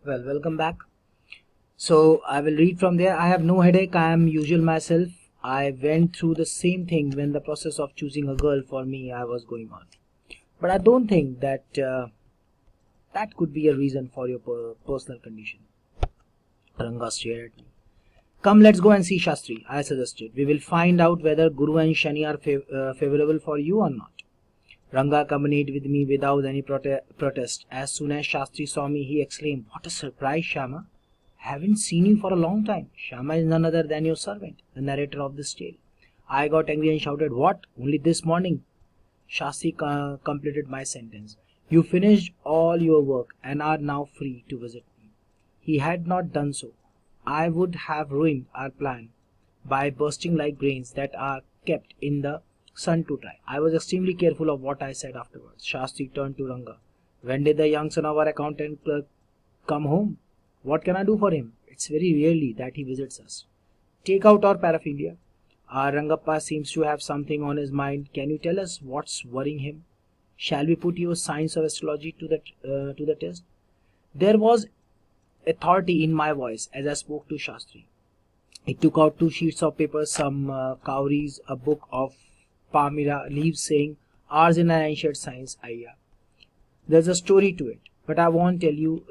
Well, welcome back. So I will read from there. I have no headache. I am usual myself. I went through the same thing when the process of choosing a girl for me I was going on. But I don't think that could be a reason for your personal condition. Ranga stared at me. Come, let's go and see Shastri, I suggested. We will find out whether Guru and Shani are favorable for you or not. Ranga accompanied with me without any protest. As soon as Shastri saw me, he exclaimed, "What a surprise, Shama! Haven't seen you for a long time. Shama is none other than your servant, the narrator of this tale." I got angry and shouted, "What? Only this morning?" Shastri completed my sentence. "You finished all your work and are now free to visit me." He had not done so, I would have ruined our plan by bursting like grains that are kept in the sun to dry. I was extremely careful of what I said afterwards. Shastri turned to Ranga. "When did the young son of our accountant clerk come home? What can I do for him? It's very rarely that he visits us. Take out our paraphilia. Our Rangappa seems to have something on his mind. Can you tell us what's worrying him? Shall we put your science of astrology to the test?" There was authority in my voice as I spoke to Shastri. He took out 2 sheets of paper, some cowries, a book of palmyra leaves, saying, "Ours in an ancient science, Ayya. There's a story to it, but I won't tell you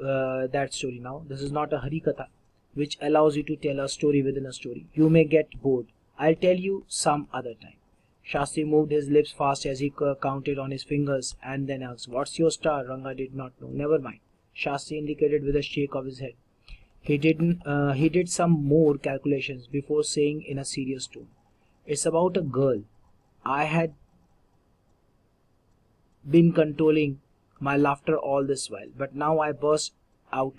that story now. This is not a Harikatha, which allows you to tell a story within a story. You may get bored. I'll tell you some other time." Shastri moved his lips fast as he counted on his fingers and then asked, "What's your star?" Ranga did not know. "Never mind." Shastri indicated with a shake of his head. He didn't. He did some more calculations before saying in a serious tone, "It's about a girl." I had been controlling my laughter all this while, but now I burst out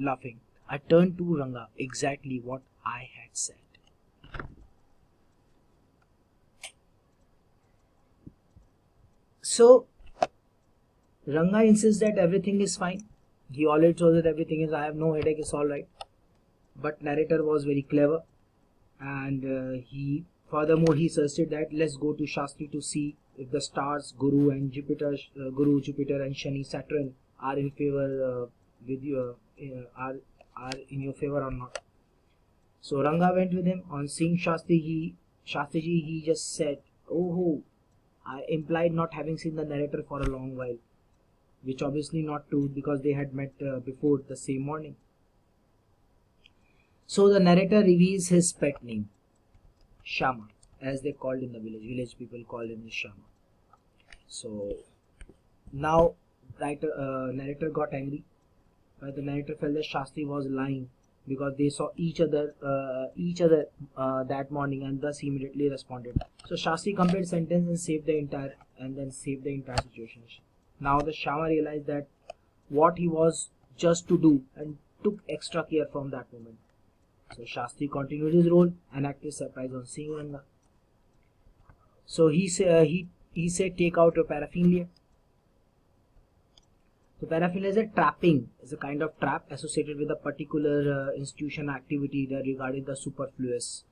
laughing. I turned to Ranga. Exactly what I had said. So Ranga insists that everything is fine. He already told that everything is. I have no headache. It's all right. But narrator was very clever, and he furthermore he suggested that let's go to Shastri to see if the stars Guru, Jupiter, and Shani, Saturn are in favor with you, are in your favor or not. So Ranga went with him. On seeing Shastriji, he just said, "Oh ho," I implied not having seen the narrator for a long while, which obviously not true because they had met before the same morning. So the narrator reveals his pet name, Shama, as they called in the village. Village people called him Shama. So now narrator got angry, but the narrator felt that Shastri was lying because they saw each other that morning, and thus he immediately responded. So Shastri completed sentence and saved the entire situation. Now the Shama realized that what he was just to do and took extra care from that moment. So Shastri continued his role and acted surprised on seeing Ranga. So he said, "Take out your paraphernalia." So paraphernalia is a trapping, is a kind of trap associated with a particular institution activity that regarding the superfluous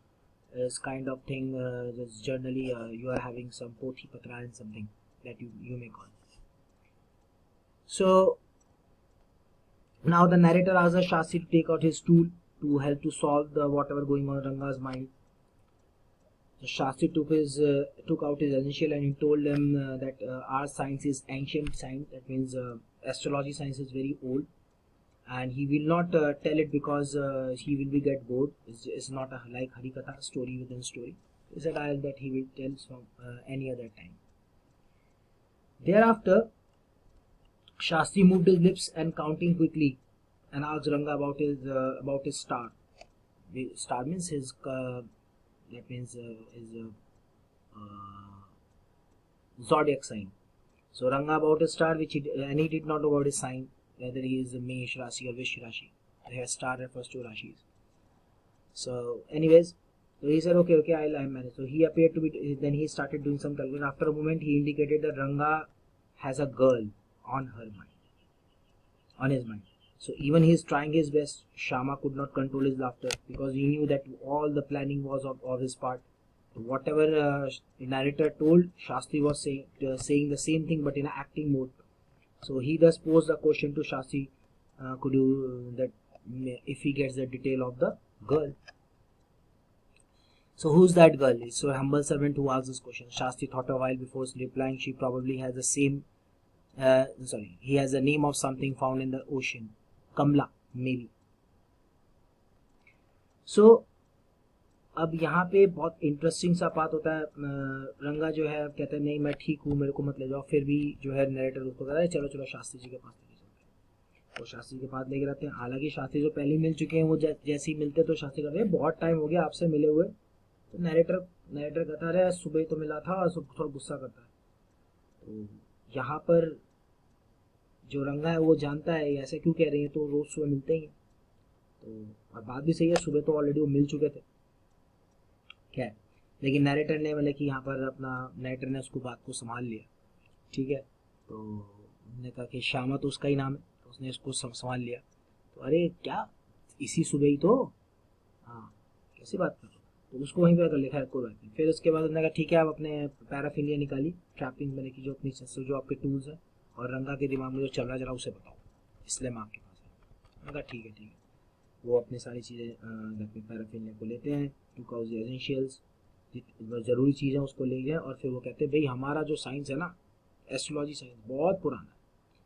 is kind of thing. Just generally you are having some poti patra and something that you may call. So now the narrator asks Shastri to take out his tool to help to solve the whatever going on in Ranga's mind. So Shastri took out his essential and he told them that our science is ancient science. That means astrology science is very old, and he will not tell it because he will be get bored. It's not like Harikatha, story within story. He said that he will tell from any other time. Thereafter, Shastri moved his lips and counting quickly, and asked Ranga about his star. The star means his that means his zodiac sign. So Ranga about his star, and he did not know about his sign, whether he is a Mesh Rashi or Vish Rashi. His star refers to Rashis. So, anyways, so he said, "Okay, I'll manage." So he appeared to be. Then he started doing some calculation. After a moment, he indicated that Ranga has a girl on his mind. So even he is trying his best, Shama could not control his laughter because he knew that all the planning was of his part. Whatever the narrator told, Shastri was saying the same thing but in an acting mode. So he thus posed a question to Shastri could you that if he gets the detail of the girl. So who's that girl? It's a humble servant who asks this question. Shastri thought a while before replying. She probably has the same. He has the name of something found in the ocean. Kamla, maybe. So अब यहाँ पे बहुत interesting सा बात होता है। रंगा जो है कहते हैं नहीं मैं ठीक हूँ, मेरे को मत ले जाओ, फिर भी जो है नरेटर उसको कहता है चलो चलो शास्त्री जी के पास लेके चलते हैं। तो शास्त्री के पास लेके जाते हैं। हालांकि शास्त्री जो पहले ही मिल चुके हैं वो जैसे ही मिलते तो शास्त्री कहते हैं बहुत टाइम हो गया आपसे मिले हुए। तो नरेटर कहता है सुबह ही तो मिला था, थोड़ा गुस्सा करता है। तो यहाँ पर जो रंगा है वो जानता है ऐसे क्यों कह रही है, तो रोज सुबह मिलते ही हैं। तो और बात भी सही है, सुबह तो ऑलरेडी वो मिल चुके थे। क्या है, लेकिन नरेटर ने मतलब कि यहाँ पर अपना नरेटर ने उसको बात को संभाल लिया। ठीक है, तो उन्होंने कहा कि श्यामा तो उसका ही नाम है, तो उसने उसको संभाल लिया। तो अरे क्या इसी सुबह ही तो, हाँ कैसी बात कर रहे हो, तो उसको वहीं पर कर लिखा है, कोई बात नहीं। फिर उसके बाद उन्होंने कहा ठीक है आप अपने पैराफिलिया निकाली, ट्रैपिंग मैंने की जो अपनी जो आपके टूल्स हैं, और रंगा के दिमाग में जो चल रहा जरा उसे बताओ, इसलिए मैं आपके पास है। मैंने कहा ठीक है। वो अपनी सारी चीज़ें अपने पैराफिलिया को लेते हैं, टू काउज एसेंशियल्स, ज़रूरी चीज़ें उसको ले गए। और फिर वो कहते हैं भाई हमारा जो साइंस है ना, एस्ट्रोलॉजी साइंस बहुत पुराना है,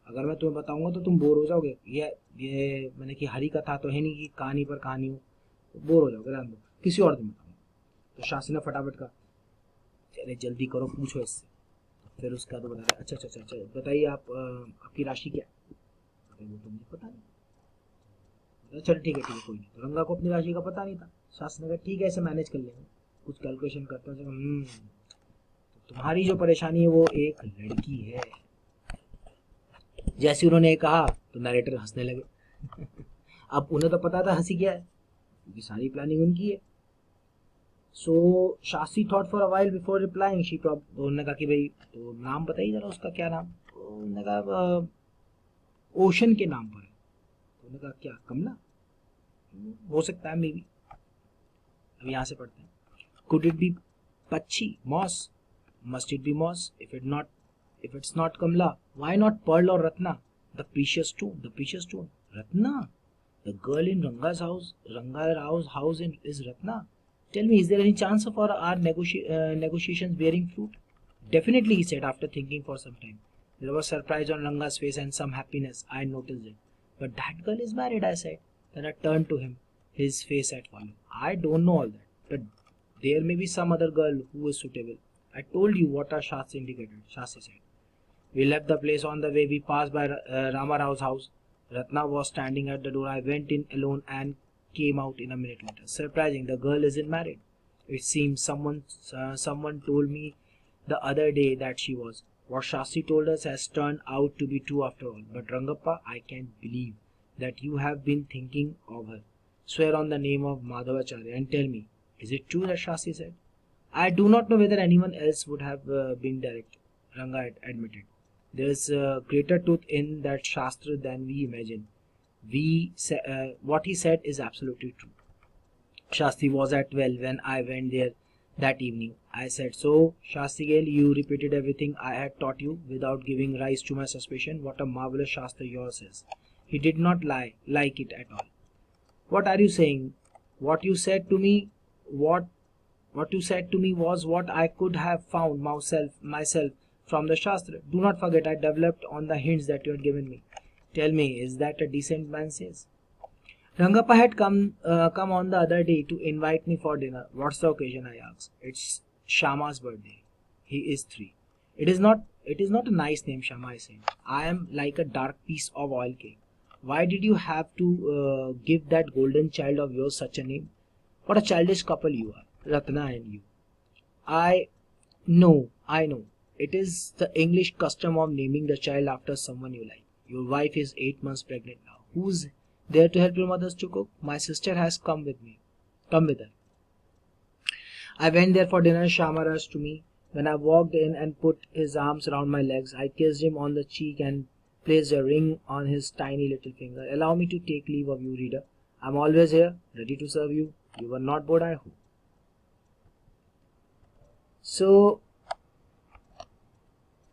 अगर मैं तुम्हें बताऊंगा तो तुम बोर हो जाओगे। ये मैंने कि हरी कथा तो है नहीं कि कहानी पर कहानी हो, तो बोर हो जाओगे, रहने दो, किसी और दिन बताऊंगा। तो शास्त्री ने फटाफट कहा चले जल्दी करो पूछो इससे। फिर उसका तो बता अच्छा बताइए आप आपकी राशि क्या है। वो तो मुझे पता नहीं। चलो ठीक है कोई नहीं। तो रंगा को अपनी राशि का पता नहीं था। शास्त्री ने कहा ठीक है ऐसे मैनेज कर लेंगे, कुछ कैलकुलेशन करते हैं। तो तुम्हारी जो परेशानी है वो एक लड़की है। जैसे उन्होंने कहा तो नरेटर हंसने लगे। अब उन्हें तो पता था हंसी क्या है, क्योंकि सारी प्लानिंग उनकी है। So Shastri thought for a while before replying. उन्होंने कहा कि भाई तो नाम बताइए जरा उसका क्या नाम। तो उन्होंने कहा ओशन के नाम पर है। तो उन्होंने कहा क्या कमला, हो सकता है मे बी। अब यहाँ से पढ़ते हैं। Could it be patchy, moss, must it be moss? If it's not Kamla, why not Pearl or Ratna? The precious stone. Ratna? The girl in Ranga Rao's house is Ratna. Tell me, is there any chance of our negotiations bearing fruit? Definitely, he said after thinking for some time. There was surprise on Ranga's face and some happiness. I noticed it. But that girl is married, I said. Then I turned to him. His face had fallen. I don't know all that, but there may be some other girl who is suitable. I told you what our Shastri indicated, Shastri said. We left the place. On the way we passed by Rama Rao's house. Ratna was standing at the door. I went in alone and came out in a minute later. Surprising, the girl isn't married. It seems someone told me the other day that she was. What Shastri told us has turned out to be true after all. But Rangappa, I can't believe that you have been thinking of her. Swear on the name of Madhavacharya and tell me, is it true that Shastri said? I do not know whether anyone else would have been direct, Ranga admitted. There is a greater truth in that Shastra than we imagine. What he said is absolutely true. Shastri was at well when I went there that evening. I said, so, Shastrigel, you repeated everything I had taught you without giving rise to my suspicion. What a marvelous Shastra yours is. He did not lie like it at all. What are you saying? What you said to me was what I could have found myself from the Shastra. Do not forget I developed on the hints that you had given me. Tell me, is that a decent man says? Rangappa had come on the other day to invite me for dinner. What's the occasion? I asked. It's Shama's birthday. He is 3. It is not a nice name, Shama, I said. I am like a dark piece of oil cake. Why did you have to give that golden child of yours such a name? What a childish couple you are, Ratna and you. I know. It is the English custom of naming the child after someone you like. Your wife is 8 months pregnant now. Who's there to help your mothers to cook? My sister has come with me. Come with her. I went there for dinner. Shama rushed to me. When I walked in and put his arms around my legs, I kissed him on the cheek and placed a ring on his tiny little finger. Allow me to take leave of you, reader. I'm always here, ready to serve you. You were not bored, I hope. So,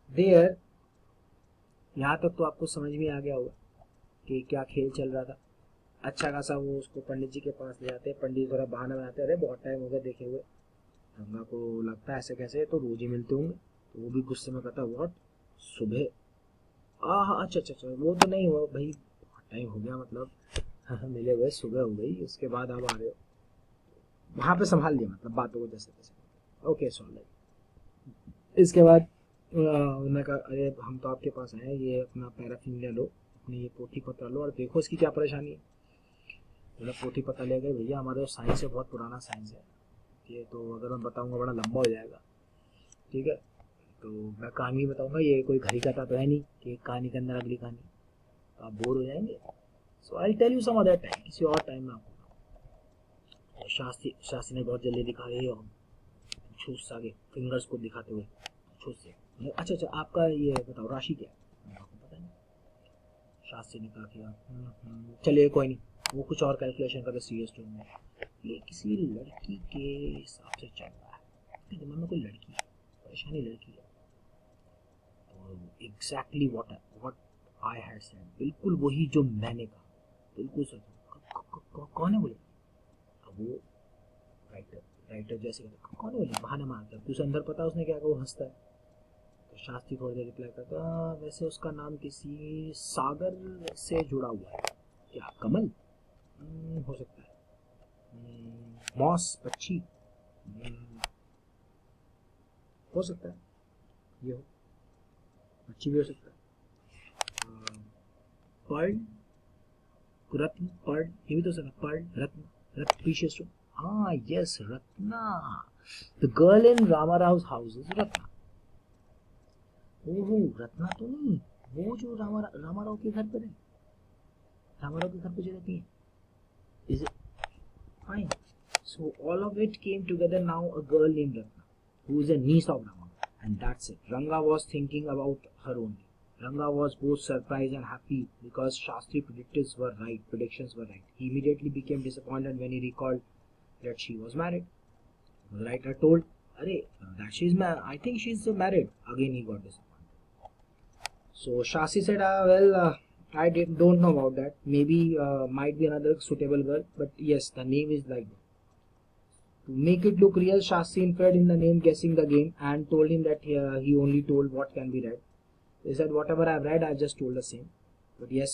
there, यहाँ तक तो आपको समझ में आ गया होगा। कि क्या खेल चल रहा था। अच्छा खासा वो उसको पंडित जी के पास ले जाते हैं, पंडित थोड़ा बहाना बनाते हैं, अरे बहुत टाइम हो गया देखे हुए, रंगा को लगता है ऐसे कैसे तो रोज ही मिलते होंगे। तो वो भी गुस्से में कहता व्हाट, सुबह, हाँ अच्छा अच्छा अच्छा, वो तो नहीं हुआ भाई, बहुत टाइम हो गया मतलब, मिले हुए सुबह हो गई, उसके बाद आप आ रहे हो। वहां पे संभाल लिया मतलब बातों को जैसे तैसे, ओके सॉरी। इसके बाद उन्होंने कहा अरे हम तो आपके पास आए हैं, ये अपना पैराफिन ले लो, अपनी ये पोथी पत्रा लो और देखो इसकी क्या परेशानी है। बोला पोथी पत्रा ले गए, भैया हमारे जो साइंस है बहुत पुराना साइंस है, ये तो अगर मैं बताऊंगा बड़ा लंबा हो जाएगा, ठीक है, तो मैं कहानी बताऊंगा, ये कोई घड़ी कथा तो है नहीं कि एक कहानी के अंदर अगली कहानी, तो आप बोर हो जाएंगे। So I tell you some other time, किसी और टाइम में आपको। शास्त्री शास्त्री ने बहुत जल्दी दिखा रही हो, छूस आगे फिंगर्स को दिखाते हुए छूस से, अच्छा अच्छा आपका ये बताओ राशि क्या है, आपको पता नहीं। शास्त्री ने कहा कि चलिए कोई नहीं, वो कुछ और कैलकुलेशन करके सीरियस टोन में, ये किसी लड़की के हिसाब से चल रहा है, आपके दिमाग में कोई लड़की है, परेशानी लड़की है। तो exactly what I had said, बिल्कुल वही जो मैंने कहा, बिल्कुल सच। कौन है बोले, अब वो राइटर राइटर जैसे कहता कौन है बोले, बहाना मारता है, तुझे अंदर पता है उसने क्या कहा, वो हंसता है। तो शास्त्री थोड़ी देर रिप्लाई करता, वैसे उसका नाम किसी सागर से जुड़ा हुआ है, क्या कमल, हो सकता है, मॉस पक्षी, हो सकता है, ये हो, पक्षी भी हो सकता है, पर्ल, रत्न, पर्ल, ये भी तो सकता है, पर्ल, रत्न, रत्न प्रीशियस स्टोन, हाँ yes Ratna, the girl in Rama Rao house is Ratna. ओहो रत्ना तो नहीं, वो जो रामा राव के घर पर है, रामा राव के घर पे जो रहती है, is it fine. So all of it came together now, a girl named Ratna, who is a niece of Rama, and that's it. Ranga was thinking about her only. Ranga was both surprised and happy because Shastri predictions were right. He immediately became disappointed when he recalled that she was married. The writer told, "Arey, I think she's married." Again he got disappointed. So Shastri said, don't know about that. Maybe might be another suitable girl, but yes, the name is like that." To make it look real, Shastri inferred in the name, guessing the game, and told him that he only told what can be read. He said, "Whatever I've read, I just told the same." But yes,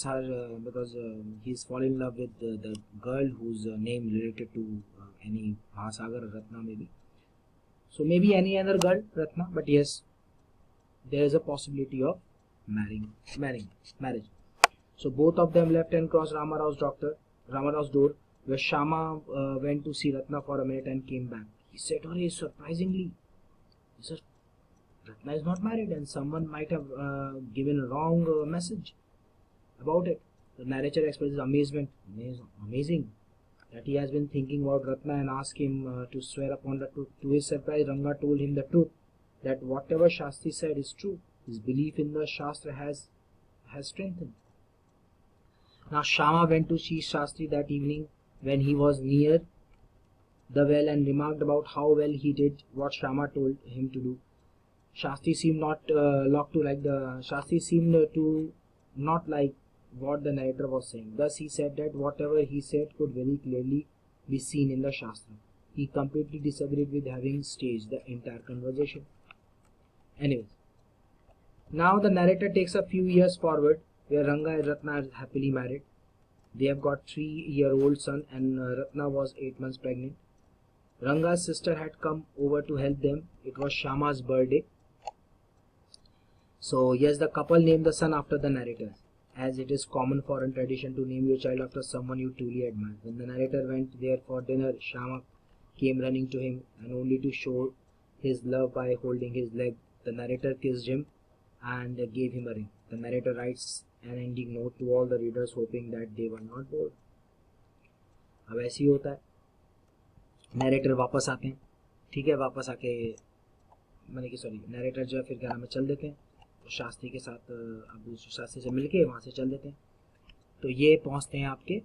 because he's fallen in love with the girl whose name related to any Mahasagar, Ratna maybe. So maybe any other girl, Ratna, but yes, there is a possibility of marriage. So both of them left and crossed Ramarao's door, where Shama went to see Ratna for a minute and came back. He said, "Oh, surprisingly, he said, Ratna is not married, and someone might have given a wrong message about it." The narrator expresses amazement, amazing, that he has been thinking about Ratna and asked him to swear upon the truth. To his surprise, Ranga told him the truth, that whatever Shastri said is true. His belief in the Shastra has strengthened. Now Shama went to see Shastri that evening when he was near the well and remarked about how well he did what Shama told him to do. Shastri seemed to not like what the narrator was saying. Thus he said that whatever he said could very clearly be seen in the Shastra. He completely disagreed with having staged the entire conversation. Anyways, now the narrator takes a few years forward, where Ranga and Ratna are happily married. They have got 3-year-old son, and Ratna was 8 months pregnant. Ranga's sister had come over to help them. It was Shama's birthday. So yes, the couple named the son after the narrator, as it is common foreign tradition to name your child after someone you truly admire. When the narrator went there for dinner, Shama came running to him, and only to show his love by holding his leg, the narrator kissed him and gave him a ring. The narrator writes an ending note to all the readers, hoping that they were not bored. अब ऐसे ही होता है, narrator वापस आते हैं, ठीक है, वापस आके मैंने कि सॉरी नरेटर जो है फिर क्या नाम है चल देते हैं, तो शास्त्री के साथ अब शास्त्री से मिलके वहाँ से चल देते हैं। तो ये पहुँचते हैं आपके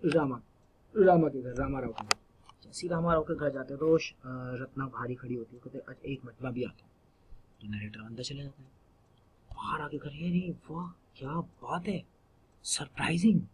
रामा के घर, रामा राव के घर। जैसे रामा राव के घर जाते हैं तो रत्ना भारी खड़ी होती है, कहते एक मिनट में भी आता हूँ। तो नरेटर अंदर चले जाता है, बाहर आके घर, ये नहीं वाह क्या बात है, Surprising.